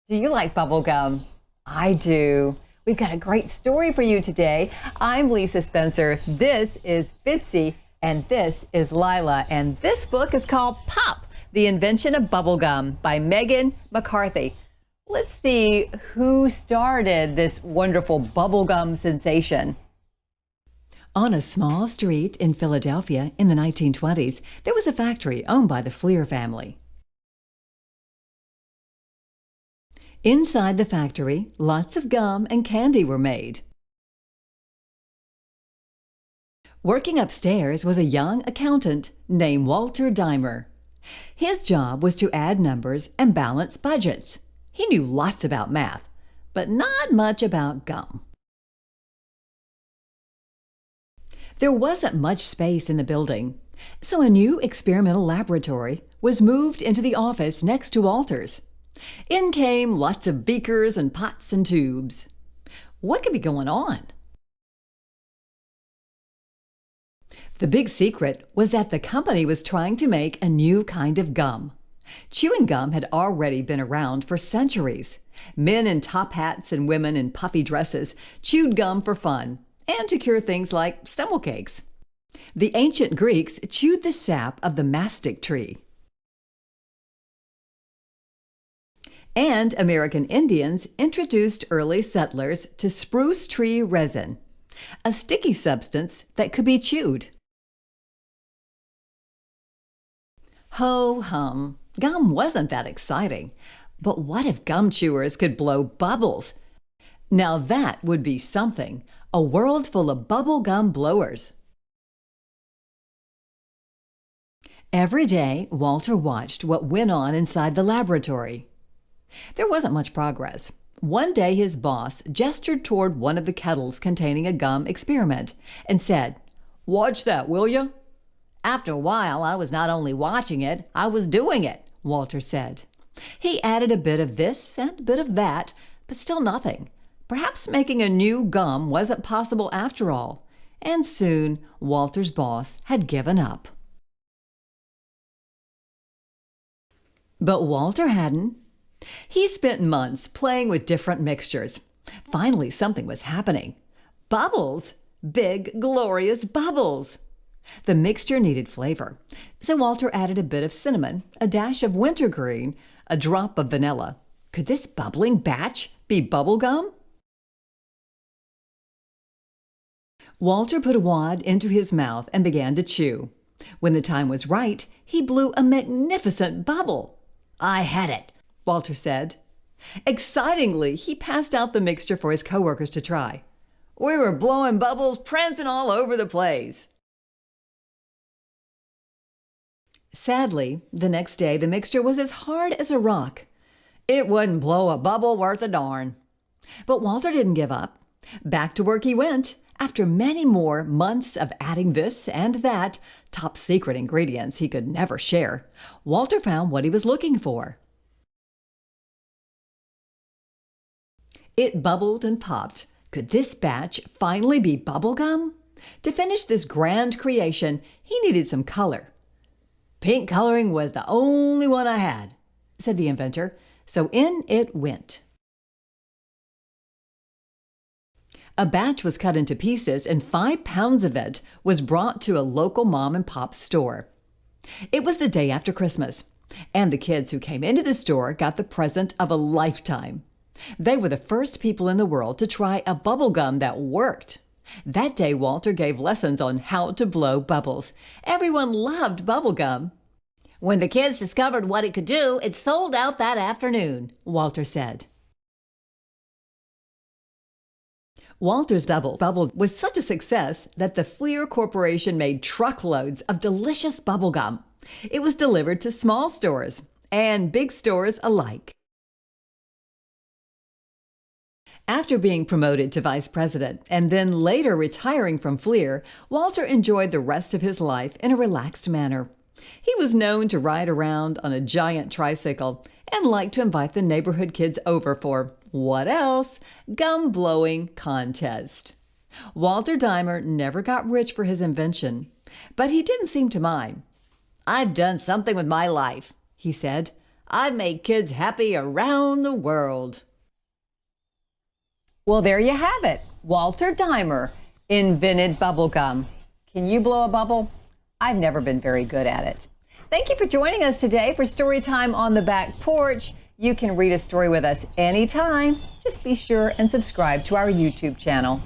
Do you like bubble gum? I do. We've got a great story for you today. I'm Lisa Spencer. This is Bitsy, and this is Lila. And this book is called Pop, The Invention of Bubble Gum by Megan McCarthy. Let's see who started this wonderful bubblegum sensation. On a small street in Philadelphia in the 1920s, there was a factory owned by the Fleer family. Inside the factory, lots of gum and candy were made. Working upstairs was a young accountant named Walter Dimer. His job was to add numbers and balance budgets. He knew lots about math, but not much about gum. There wasn't much space in the building, so a new experimental laboratory was moved into the office next to Walter's. In came lots of beakers and pots and tubes. What could be going on? The big secret was that the company was trying to make a new kind of gum. Chewing gum had already been around for centuries. Men in top hats and women in puffy dresses chewed gum for fun and to cure things like stomach aches. The ancient Greeks chewed the sap of the mastic tree. And American Indians introduced early settlers to spruce tree resin, a sticky substance that could be chewed. Ho-hum, gum wasn't that exciting. But what if gum chewers could blow bubbles? Now that would be something, a world full of bubble gum blowers. Every day, Walter watched what went on inside the laboratory. There wasn't much progress. One day his boss gestured toward one of the kettles containing a gum experiment and said, "Watch that, will you?" After a while, I was not only watching it, I was doing it, Walter said. He added a bit of this and a bit of that, but still nothing. Perhaps making a new gum wasn't possible after all, and soon Walter's boss had given up. But Walter hadn't. He spent months playing with different mixtures. Finally, something was happening. Bubbles! Big, glorious bubbles! The mixture needed flavor, so Walter added a bit of cinnamon, a dash of wintergreen, a drop of vanilla. Could this bubbling batch be bubble gum? Walter put a wad into his mouth and began to chew. When the time was right, he blew a magnificent bubble. "I had it," Walter said. Excitingly, he passed out the mixture for his coworkers to try. "We were blowing bubbles, prancing all over the place." Sadly, the next day the mixture was as hard as a rock. It wouldn't blow a bubble worth a darn. But Walter didn't give up. Back to work he went. After many more months of adding this and that, top secret ingredients he could never share, Walter found what he was looking for. It bubbled and popped. Could this batch finally be bubble gum? To finish this grand creation, he needed some color. "Pink coloring was the only one I had," said the inventor, so in it went. A batch was cut into pieces and 5 pounds of it was brought to a local mom-and-pop store. It was the day after Christmas, and the kids who came into the store got the present of a lifetime. They were the first people in the world to try a bubble gum that worked. That day, Walter gave lessons on how to blow bubbles. Everyone loved bubble gum. "When the kids discovered what it could do, it sold out that afternoon," Walter said. Walter's Dubble Bubble was such a success that the Fleer Corporation made truckloads of delicious bubble gum. It was delivered to small stores and big stores alike. After being promoted to vice president and then later retiring from Fleer, Walter enjoyed the rest of his life in a relaxed manner. He was known to ride around on a giant tricycle and liked to invite the neighborhood kids over for, what else? Gum blowing contest. Walter Dimer never got rich for his invention, but he didn't seem to mind. "I've done something with my life," he said. I make kids happy around the world. Well, there you have it. Walter Dimer invented bubblegum. Can you blow a bubble? I've never been very good at it. Thank you for joining us today for Storytime on the Back Porch. You can read a story with us anytime. Just be sure and subscribe to our YouTube channel.